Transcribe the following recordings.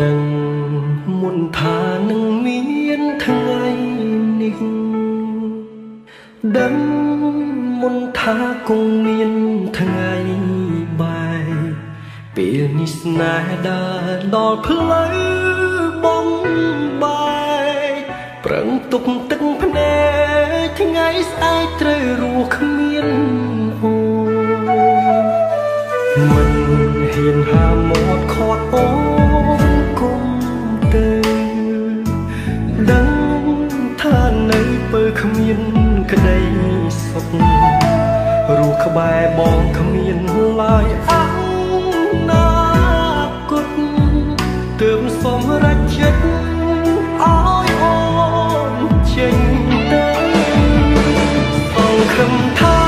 ដឹងមុនថានឹងមានថ្ងៃនេះដឹងមុនថាគង់មានថ្ងៃបែកពេលនេះស្នេហ៍ដើរដល់ផ្លូវបំបែកប្រឹងទប់ទឹកភ្នែកថ្ងៃស្អែកត្រូវរស់គ្មានអូមិនហ៊ានហាមាត់ខាត់អូនគុំទៅដឹងថានៅពេលគ្មានក្តីសុខរស់ក្បែរបងគ្មានឡើយអនាគតទើបសម្រេចចិត្តឲ្យអូនចេញទៅសង្ឃឹមថា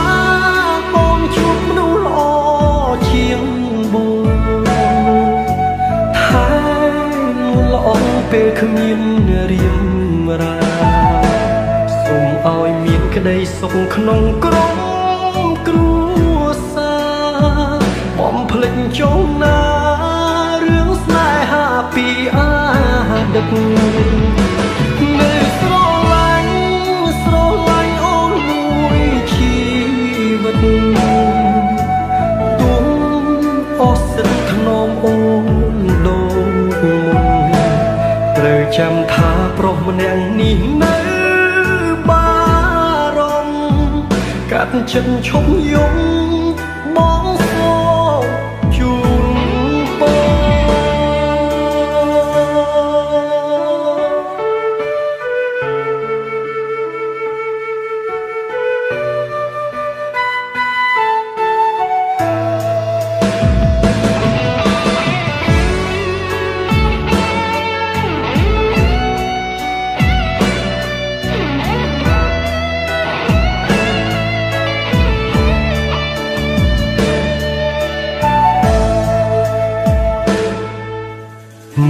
បងជួបមនុស្សល្អជាងបងថែមល្អពេលគ្មានរៀមរាសូមឲ្យមានក្តីសុខក្នុងក្រុមគ្រួសារបំភ្លេចចុងណារឿងស្នេហាពីអាដឹកនៅស្រឡាញ់អូនមួយជីវិតទុំអស់សិទ្ធថ្នមអូនដូចមុនត្រូវចាំថាប្រុសម្នាក់នេះនៅបារម្ភកាត់ចិត្តឈប់យំបងសូមជូនពរ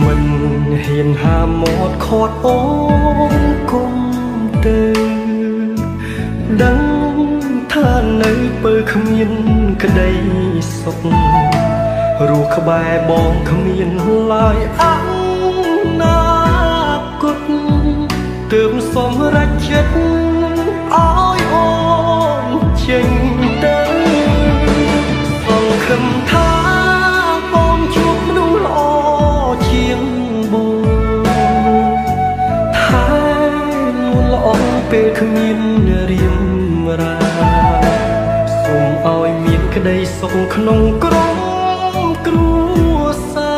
មិនហ៊ានហាមាត់ខាត់អូនគុំទៅដឹងថានៅពេលគ្មានក្តីសុខរស់ក្បែរបងគ្មានឡើយអនាគតទើបសម្រេចចិត្តឲ្យអូនចេញទៅសង្ឃឹមថាបងជួបមនុស្សល្អជាងបងថែមល្អពេលគ្មានរៀមរាសូមឲ្យមានក្តីសុខក្នុងក្រុមគ្រួសា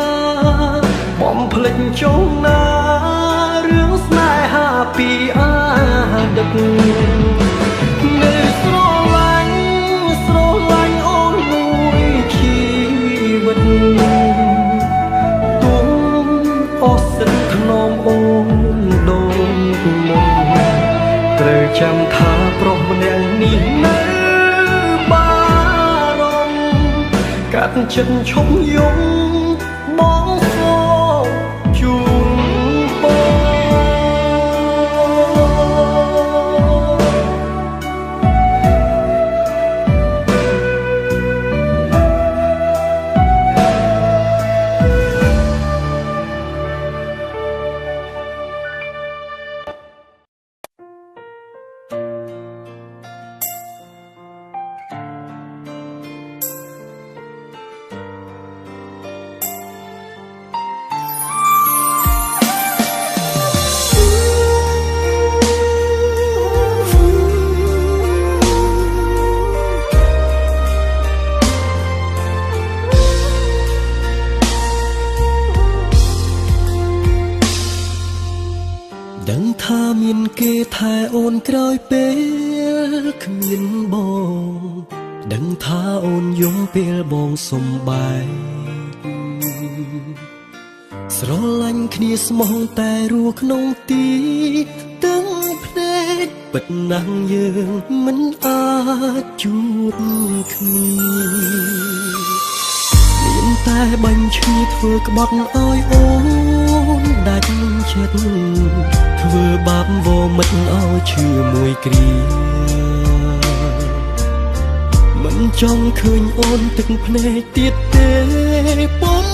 របំភ្លេចចុងណារឿងស្នេហាពីអាដឹកនៅស្រឡាញ់អូនមួយជីវិតទុំអស់សិទ្ធថ្នមអូនដូចមុនត្រូវចាំថាប្រុសម្នាក់នេះនៅបារម្ភកាត់ចិត្តឈប់យំបងសូមជូនពរដឹងថាមានគេថែអូនក្រោយពេលគ្មានបងដឹងថាអូនយំពេលបងសំបែកស្រឡាញ់គ្នាស្មោះតែរស់ក្នុងទីទាំងភ្នែកពិតណាស់យើងមិនអាចជួបគ្នាមានតែបាញ់ឈ្មោះធ្វើក្បត់ឲ្យអូនដាច់ចិត្តធ្វើបាបវមិតឲ្យឈឺមួយគ្រាមិនចង់ឃើញអូនទឹកភ្នែកទៀតទេពុំ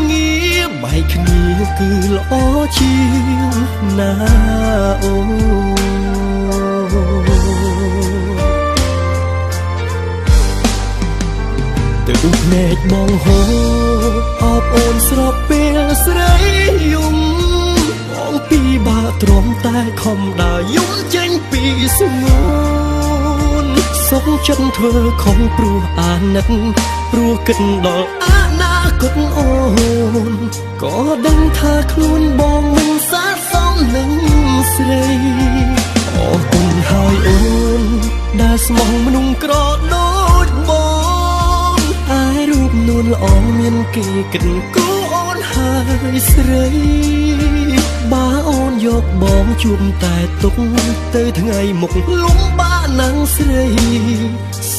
ងារបែកគ្នា គឺល្អជាងណាអូទៅភ្នែកបងហូរអបអូនស្របពេលស្រីយំបងពីបាក់ទ្រាំតែខំដើរយំចេញពីស្ងួនសុខចិត្តធ្វើខំព្រោះអាណិតព្រោះគិតដល់អនាគតអូនក៏ដឹងថាខ្លួនបងមិនស័ក្តិសមនឹងស្រីអរគុណហើយអូនដែលស្មោះមនុស្សក្រដូចបងអាយរូបនួនល្អមានគេគិតគូអូនហើយស្រីបើអូនយកបងជួបតែទុកទៅថ្ងៃមុខលំបាកណាំងស្រី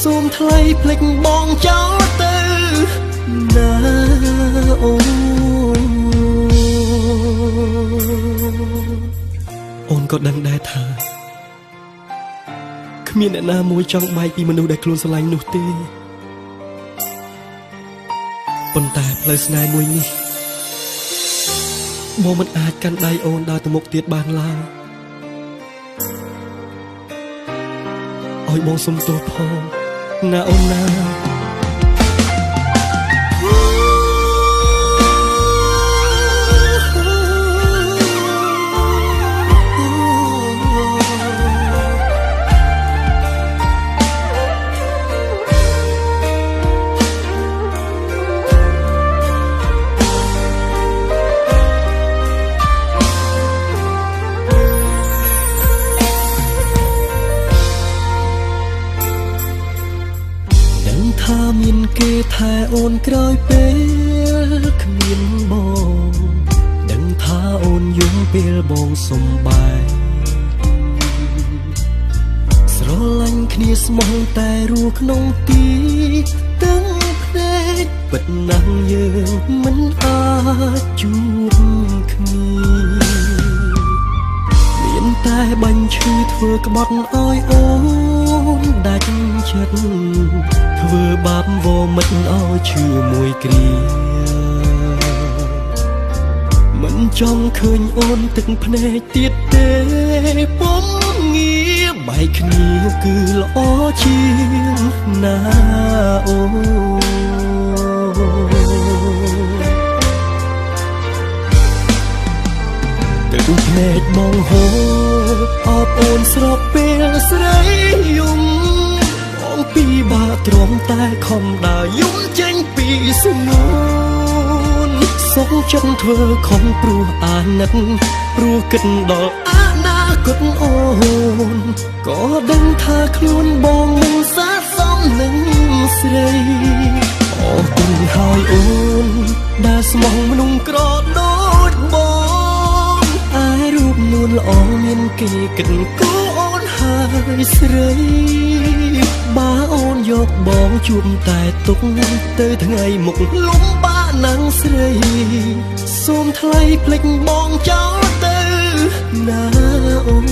សូមថ្លៃភ្លេចបងចោលទៅណាអូនក៏ដឹងដែរថាគ្មានអ្នកណាមួយចង់បែកពីមនុស្សដែលខ្លួនស្រឡាញ់នោះទេប៉ុន្តែផ្លូវស្នេហ៍មួយនេះបងមិនអាចកាន់ដៃអូនដើរទៅមុខទៀតបានឡើយឲ្យបងសុំទោសផងណាអូនណាថាមានគេថែអូនក្រោយពេលគ្មានបងដឹងថាអូនយំពេលបងសំបែកស្រឡាញ់គ្នាស្មោះតែរស់ក្នុងទីទាំងភ្នែកពិតណាស់យើងមិនអាចជួបគ្នាមានតែបាញ់ឈឺធ្វើក្បត់ឲ្យអូនដាច់ចិត្តធ្វើបាបវមិតឲ្យឈឺមួយគ្រាមិនចង់ឃើញអូនទឹកភ្នែកទៀតទេពុំងារបែកគ្នាគឺល្អជាងណាអូទៅភ្នែកបងហូរអបអូនស្របពេលស្រីយំពីបាក់ទ្រាំតែខំដើរយំចេញពីស្ងួនសុខចិត្តធ្វើខំព្រោះអាណិតព្រោះគិតដល់អនាគតអូនក៏ដឹងថាខ្លួនបងមិនស័ក្តិសមនឹងស្រីអរគុណហើយអូនដែលស្មោះមនុស្សក្រដូចបងអាយរូបនួនល្អមានគេគិតគូអូនហើយស្រីបើអូនយកបងជួបតែទុកទៅថ្ងៃមុខលំបាកណាំងស្រីសូមថ្លៃភ្លេចបងចោលទៅណាអូន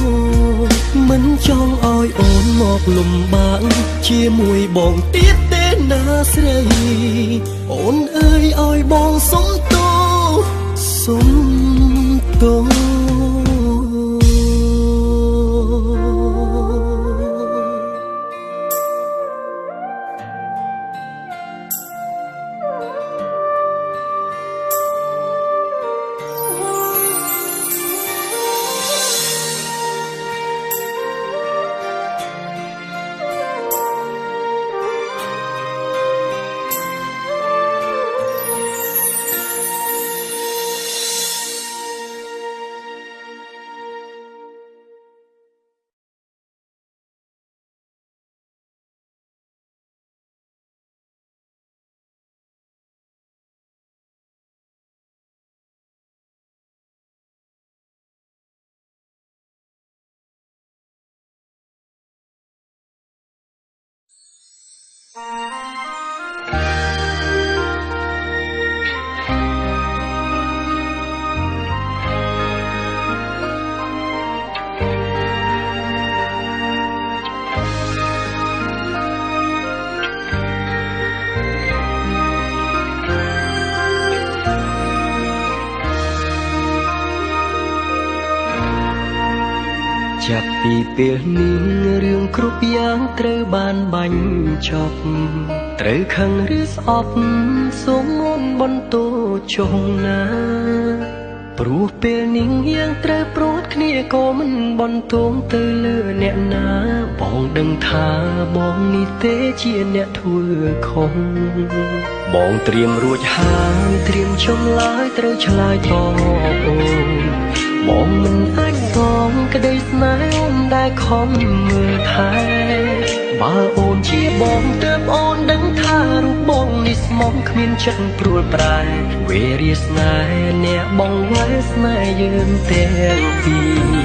មិនចង់ឲ្យអូនមកលំបាកជាមួយបងទៀតទេណាស្រីអូនអើយឲ្យបងសុំទោសសុំទោស ចាប់ពីពេលនេះរឿងគ្រប់យ៉ាងត្រូវបានបាញ់ចប់ត្រូវខឹងឬស្អប់សូមមុនបន្ទោចុងណាព្រោះពេលនេះយើងត្រូវព្រួតគ្នាក៏មិនបន្ទោងទៅលើអ្នកណាបងដឹងថាបងនេះទេជាអ្នកធ្វើខុសបងត្រៀមរួចហើយត្រៀមចំឡើយត្រូវឆ្លើយតបអូនបងមិនអាចសងក្តីស្នេហ៍អូនដែលខំមើលថែបើអូនជាបងទើបអូនដឹងថារូបបងនេះស្មងគ្មានចិត្តព្រួលប្រែវេរាស្នេហ៍អ្នកបងវ៉ែស្នេហ៍យើងទាំងពីរ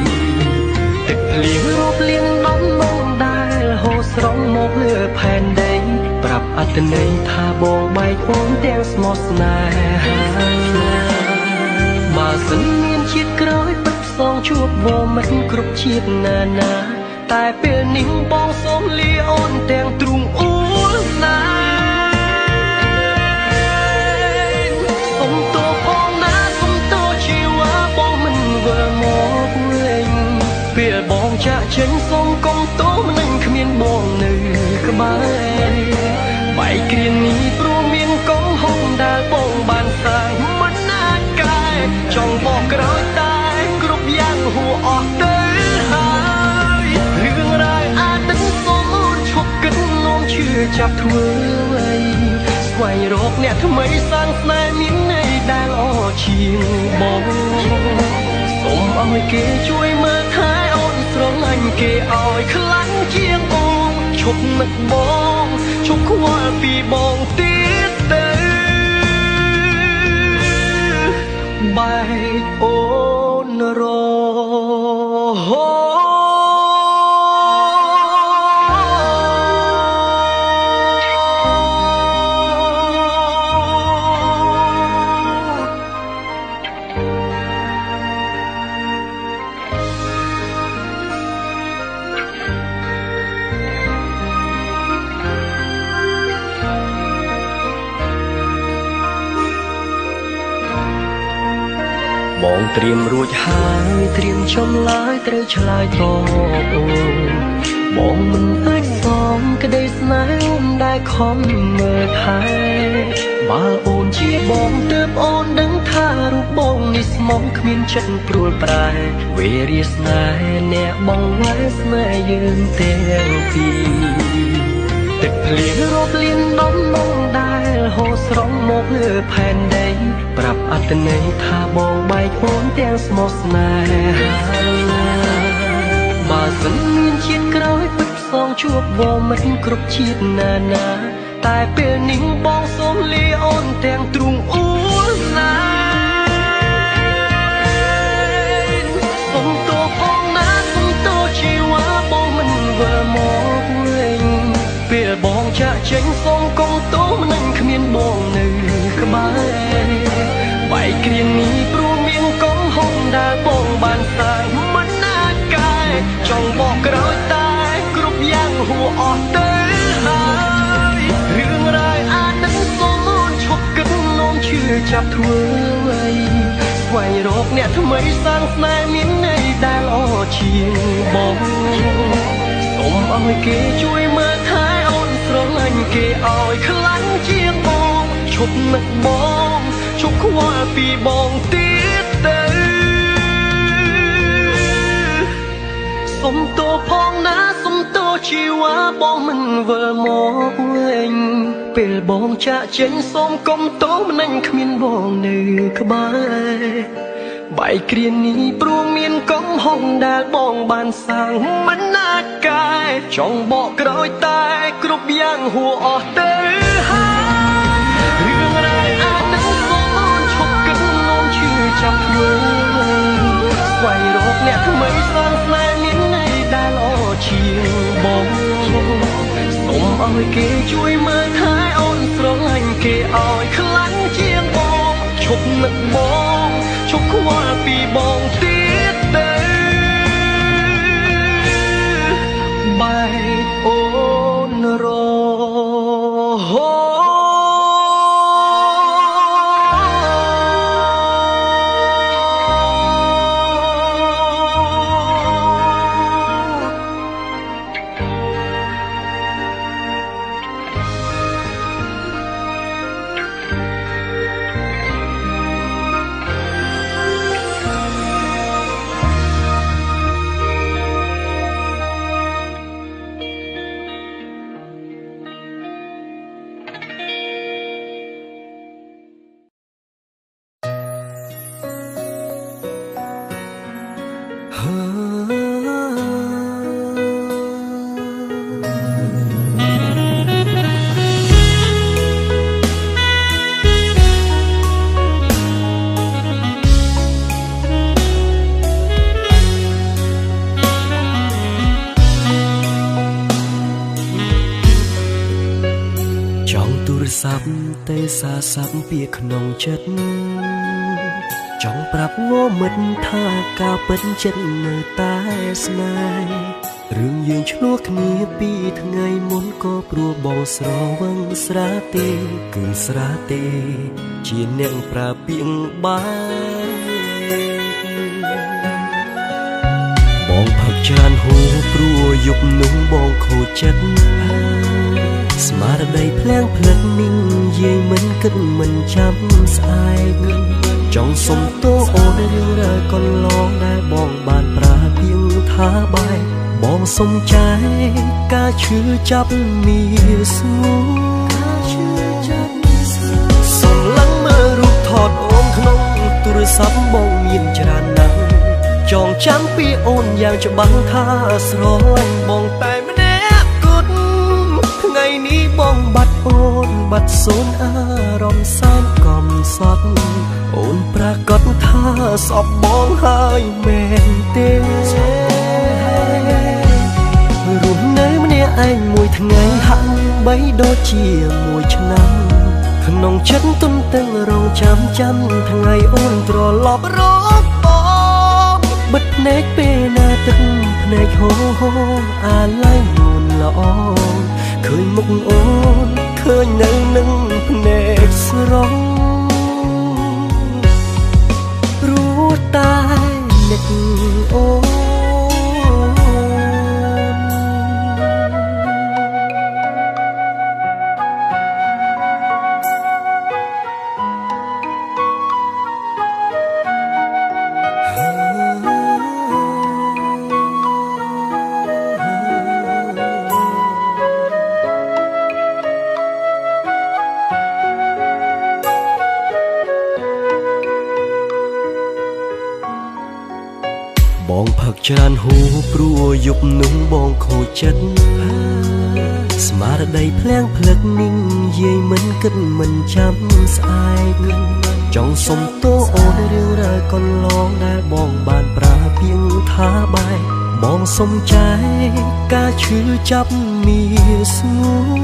ទឹកភ្លៀងរាប់លានដំបងដែលហូរស្រង់មកលើផែនដីប្រាប់អត្ថន័យថាបងបែកអូនទាំងស្មោះស្នេហាបើសិនមានជាតិក្រោយពិតផ្សងជួបវមិនគ្រប់ជាតិណាណាតែពេលនេះបងសូមលាអូនទាំងទ្រូងអួលណាសុំទោសផងណាសុំទោសជីវ៉ាបងមិនវិលមកវិញពេលបងចាក់ចេញសូមកុំទោសមិនគ្មានបងនៅក្បែរបែកគ្រានេះព្រោះមានកំហុសដែលបងបានសាងមិនណាត់កែចង់បកក្រោយតែគ្រប់យ៉ាងហួអស់ទៅហើយរឿងរ៉ាវអាចទឹកសូមអូនឈប់គិតនោមជឿចាប់ធ្វើអ្វីស្វែងរកអ្នកថ្មីសាងស្នេហ៍មានន័យដែលល្អជាងបងសូមឲ្យគេជួយមើលថែអូនស្រឡាញ់គេឲ្យខ្លាំងជាងអូនឈប់នឹកបងឈប់ខ្វល់ពីបងទៀតទៅបែកអូនរហូតបងត្រៀមរួចហើយត្រៀមចំឡើយត្រូវឆ្លើយតបអូនបងមិនអាចសងក្តីស្នេហ៍អូនដែលខំមើលថែបើអូនជាបងទើបអូនដឹងថារូបបងនេះស្មងគ្មានចិត្តព្រួលប្រែវេរាស្នេហ៍អ្នកបងវ៉ែស្នេហ៍យើងទាំងពីរទឹកភ្លៀងរាប់លានដំបងដែលហូរស្រង់មកលើផែនដីប្រាប់អត្ថន័យថាបងបែកអូនទាំងស្មោះស្នេហាបើសិនមានជាតិក្រោយពិតផ្សងជួបវមិនគ្រប់ជាតិណាណាតែពេលនេះបងសូមលាអូនទាំងទ្រូងអួលណាសុំទោសផងណាសុំទោសជីវ៉ាបងមិនវិលមកវិញពេលបងចាក់ចេញសូមកុំទោសមិនគ្មានបងនៅក្បែរបែកគ្រានេះព្រោះមានកំហុសដែលបងបានសាងមិនណាត់កែចង់បកក្រោយតែគ្រប់យ៉ាងហួអស់ទៅហើយរឿងរ៉ាវអាចនឹងសូមអូនឈប់គិតនោមជឿចាប់ធ្វើអ្វីស្វែងរកអ្នកថ្មីសាងស្នេហ៍មានន័យដែលល្អជាងបងសូមឲ្យគេជួយមើលថែអូនស្រឡាញ់គេឲ្យខ្លាំងជាងបងឈប់នឹកបងឈប់ខ្វល់ពីបងទៀតទៅសុំទោសផងណាសុំទោសជីវ៉ាបងមិនវិលមកវិញពេលបងចាក់ចេញសូមកុំទោសមិនគ្មានបងនៅក្បែរបែកគ្រានេះព្រោះមានកំហុសដែលបងបានសាងមិនណាត់កែចង់បកក្រោយតែគ្រប់យ៉ាងហួអស់ទៅហើយរឿងរ៉ាវអាចនឹងសូមអូនឈប់គិតនោមជឿចាប់ធ្វើស្វែងរកអ្នកថ្មីសាងស្នេហ៍មានន័យដែលល្អជាងបងសូមឲ្យគេជួយមើលថែអូនស្រឡាញ់គេឲ្យខ្លាំងជាងបងឈប់នឹកបងឈប់ខ្វល់ពីបងទៀតទៅបែកអូនរហូត ទេសាស័ព្ទពីក្នុងចិត្តចង់ប្រាប់ងមិត្តថាការពិតចិត្តនៅតែស្នេហ៍រឿងយើងឆ្លោះគ្នាពីថ្ងៃមុនក៏ព្រោះបងស្រវឹងស្រាទេគឺស្រាទេជាអ្នកប្រើពាក្យបានបងផឹកច្រើនហូរព្រោះយប់នោះបងខូចចិត្តស្មារតីភ្លាំងផ្លិតនិងយាយមិនគិតមិនចាំស្អែកចង់សុំទោសអូនរឿងរ៉ាវកន្លងដែលបងបានប្រាពាងថាបែកបងសុំចែកការឈឺចាប់មានស្ងួនសុំឡើងមើលរូបថតអូនក្នុងទូរស័ព្ទបងមានច្រើនណាស់ចងចាំពីអូនយ៉ាងច្បាស់ថាស្រឡាញ់បងតែម្នាក់គត់ថ្ងៃនេះបងបាត់អូនបាត់សូនអារម្មណ៍សែនកំសត់អូនប្រកាសថាស្អប់បងហើយមែនទេរស់នៅម្នាក់ឯងមួយថ្ងៃហាក់បីដូចជាមួយឆ្នាំក្នុងចិត្តទុនទាំងរងចាំថ្ងៃអូនត្រឡប់រកបងបិទភ្នែកពេលណាទឹកភ្នែកហូរអាឡ័យនួនល្អឃើញមុខអូនឃើញនៅនឹងភ្នែកស្រងព្រោះតែនឹកអូនបងផឹកច្រើនហូរព្រោះយប់នោះបងខូចចិត្តស្មារតីភ្លាំងផ្លិតនិងយាយមិនគិតមិនចាំស្អែកចង់សុំទោសអូនរឿងរ៉ាវកន្លងដែលបងបានប្រាពាងថាបែកបងសុំចែកការឈឺចាប់មានស្ងួន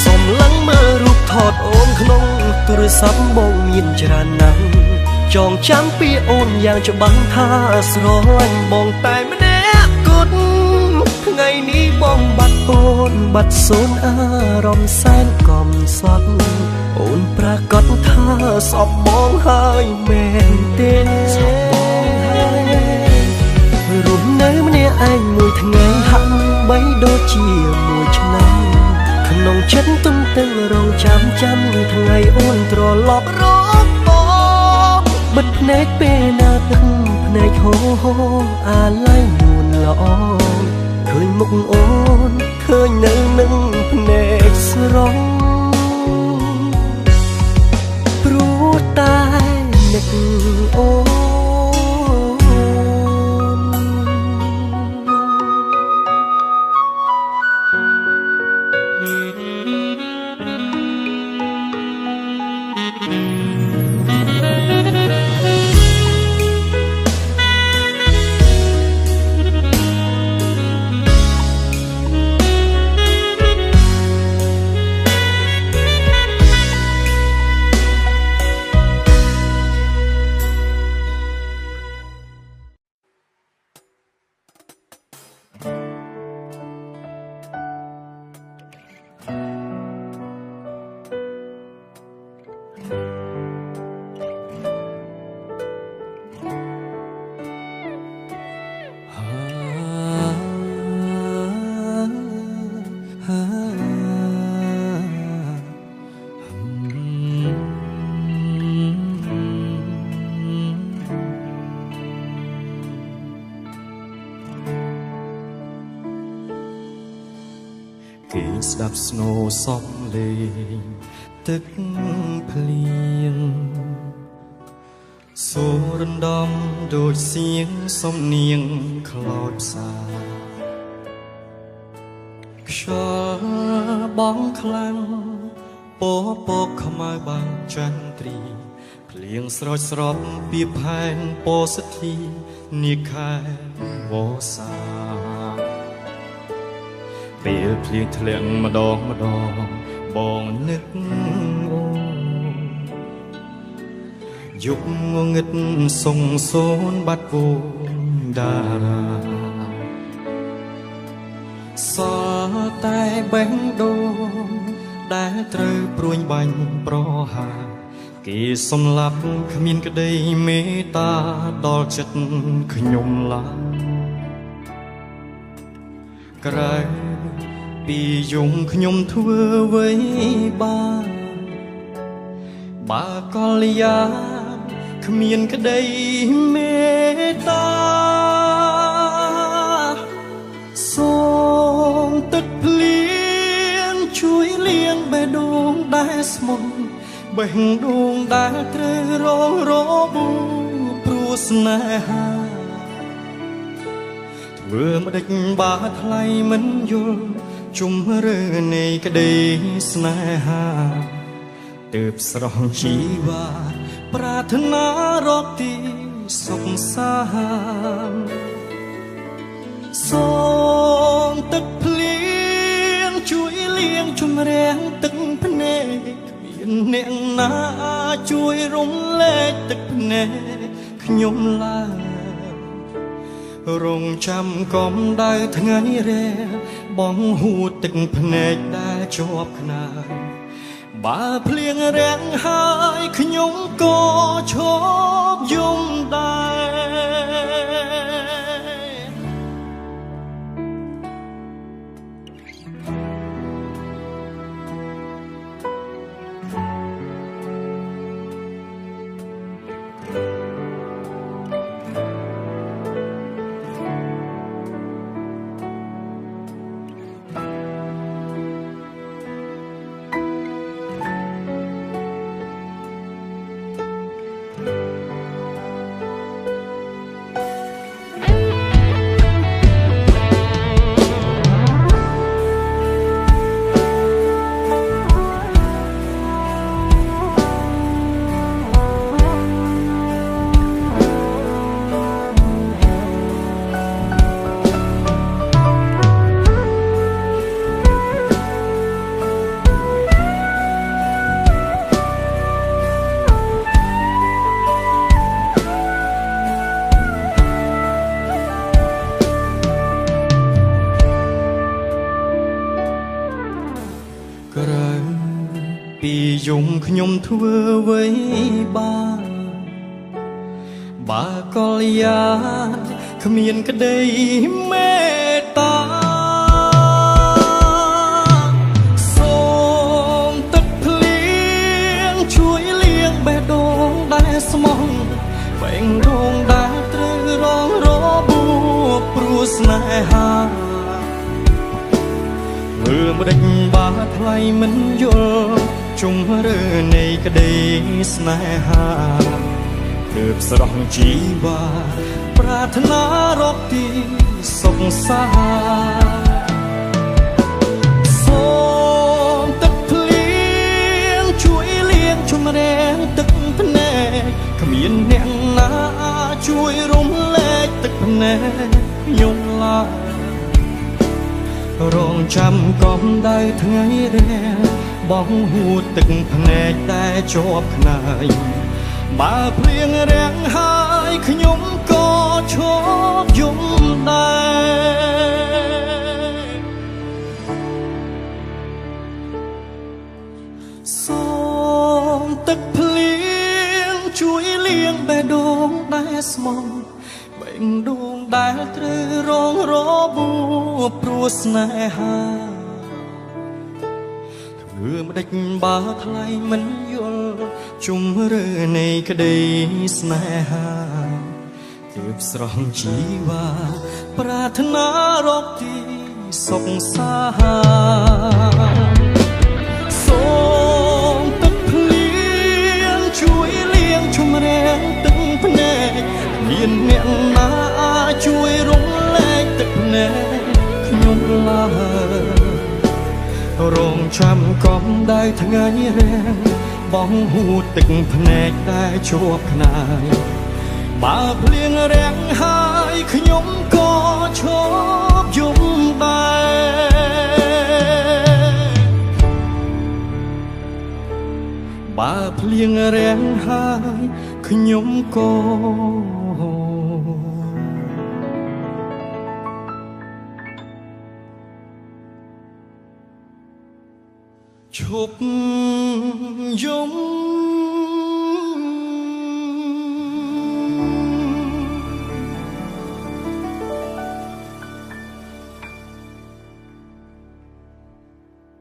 សុំឡើងមើលរូបថតអូនក្នុងទូរស័ព្ទបងមានច្រើនណាស់ចងចាំពីអូនយ៉ាងច្បាស់ថាស្រឡាញ់បងតែម្នាក់គត់ថ្ងៃនេះបងបាត់អូនបាត់សូនអារម្មណ៍សែនកំសត់អូនប្រកាសថាស្អប់បងហើយមែនទេរស់នៅម្នាក់ឯងមួយថ្ងៃហាក់បីដូចជាមួយឆ្នាំក្នុងចិត្តទុំទាំងរងចាំថ្ងៃអូនត្រឡប់រកបិទភ្នែកពេលណាទឹកភ្នែកហូរអាឡ័យនួនល្អឃើញមុខអូនឃើញនៅនឹងភ្នែកស្រងព្រោះតែនឹកអូនគេស្ដាប់ស្នូសំលេងទឹកភ្លៀង សូររំដំដូចសៀងសំនៀងខ្លោចផ្សាខ្យល់បងខ្លាំងពពកខ្មៅបាំងចន្ទ្រីភ្លៀងស្រោចស្រពពីផែនពោធិ៍ធីនាខែវស្សាពេលភ្លៀងធ្លាក់ម្ដងបងនឹកអូនយុគងងឹតសងសូនបាត់វងតារាសល់តែបេះដូងដែលត្រូវព្រួញបាញ់ប្រហាគេសំឡាប់គ្មានក្តីមេត្តាដល់ចិត្តខ្ញុំឡើយក្រៅពីយំខ្ញុំធ្វើអ្វីបានបើកលយាគ្មានក្តីមេត្តាសូមទឹកភ្លៀងជួយលាងបេះដូងដែលស្មុនបេះដូងដែលត្រូវរងរបួសព្រោះស្នេហាធ្វើម្ដេចបាថ្លៃមិនយល់ជុំរើនៃក្តីស្នេហាទើបស្រស់ជីវ៉ាប្រាថ្នារកទីសុខសាន្តសូមទឹកភ្លៀងជួយលាងជំរះទឹកភ្នែកគ្មានអ្នកណាជួយរំលែកទឹកភ្នែកខ្ញុំឡើយរងចាំកំដៅថ្ងៃរះបងហួតទឹកភ្នែកដែលជាប់ខ្នើយបើភ្លៀងរាំងហើយខ្ញុំក៏ឈប់យំដែរក្រៅពីយំខ្ញុំធ្វើអ្វីបានបើកលយាគ្មានក្តីមេត្តាសូមទឹកភ្លៀងជួយលាងបេះដូងដែលស្មោះបេះដូងដែលត្រូវរងរបួសព្រោះស្នេហាមើលម្ដេចបាថ្លៃមិនយល់ជុំរើនៃក្តីស្នេហាទើបស្រស់ជីវ៉ាប្រាថ្នារកទីសុខសាន្តសូមទឹកភ្លៀងជួយលាងជំរះទឹកភ្នែកគ្មានអ្នកណាជួយរំលែកទឹកភ្នែកខ្ញុំឡើយរងចាំកំដៅថ្ងៃរះបងហួតទឹកភ្នែកដែលជាប់ខ្នើយបើភ្លៀងរាំងហើយខ្ញុំក៏ឈប់យំដែរសូមទឹកភ្លៀងជួយលាងបេះដូងដែលស្មុំបេះដូងដែលត្រូវរងរបួសព្រោះស្នេហាធ្វើម្ដេចបើថ្លៃមិនយល់ជុំរើនៃក្តីស្នេហាទើបស្រស់ជីវ៉ាប្រាថ្នារកទីសុខសាន្តសូមទឹកភ្លៀងជួយលាងជំរះទឹក មានអ្នកណាជួយរំលែកទឹកភ្នែកខ្ញុំឡើយរងចាំកំដៅថ្ងៃរាំងបងហួតទឹកភ្នែកតែជាប់ខ្នាយបើភ្លៀងរាំងហើយខ្ញុំក៏ឈប់យំដែរបើភ្លៀងរាំងហើយខ្ញុំក៏ឈប់យំ